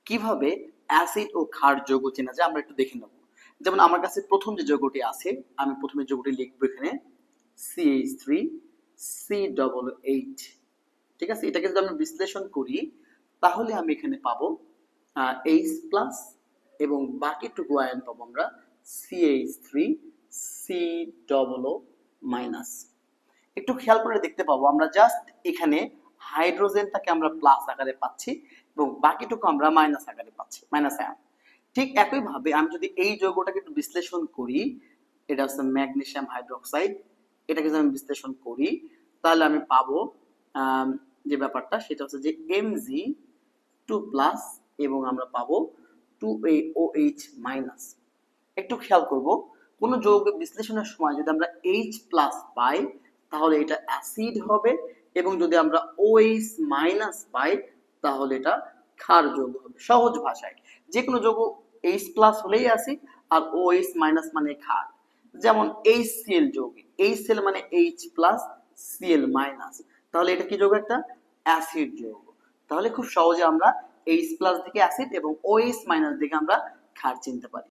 কিভাবে অ্যাসিড ও ক্ষার যৌগ চেনা যায় আমরা একটু দেখে নেব। যেমন আমার কাছে প্রথম যে যৌগটি আছে, আমি প্রথমে যৌগটি লিখবো এখানে CH3C88। ঠিক আছে, এটাকে যদি আমি বিশ্লেষণ করি তাহলে আমি এখানে পাবো H+ এবং বাকিটুকু আয়ন পাবো আমরা CH3C00-। একটু খেয়াল করে দেখতে পাবো আমরা জাস্ট এখানে হাইড্রোজেনটাকে আমরা প্লাস আকারে পাচ্ছি এবং বাকিটুকু আমরা মাইনাস আকারে পাচ্ছি, মাইনাস আয়ন। ঠিক একইভাবে আমি যদি এই যৌগটাকে একটু বিশ্লেষণ করি, এটা হচ্ছে ম্যাগনেসিয়াম হাইড্রোক্সাইড, এটাকে যদি আমি বিশ্লেষণ করি তাহলে আমি পাবো যে ব্যাপারটা সেটা হচ্ছে যে Mg2+ এবং আমরা পাবো 2OH-। একটু খেয়াল করব, কোন যৌগ বিশ্লেষণের সময় যদি আমরা H+ পাই তাহলে এটা অ্যাসিড হবে এবং যদি আমরা OH- পাই তাহলে এটা ক্ষার যৌগ হবে। সহজ ভাষায় যে কোনো যৌগ H+ হলেই অ্যাসিড আর OH- মানে ক্ষার। যেমন HCl যৌগ, HCl মানে H+, Cl-, তাহলে এটা কি যৌগ? একটা অ্যাসিড যৌগ। তাহলে খুব সহজে আমরা H+ থেকে অ্যাসিড এবং OH- থেকে আমরা ক্ষার চিনতে পারি।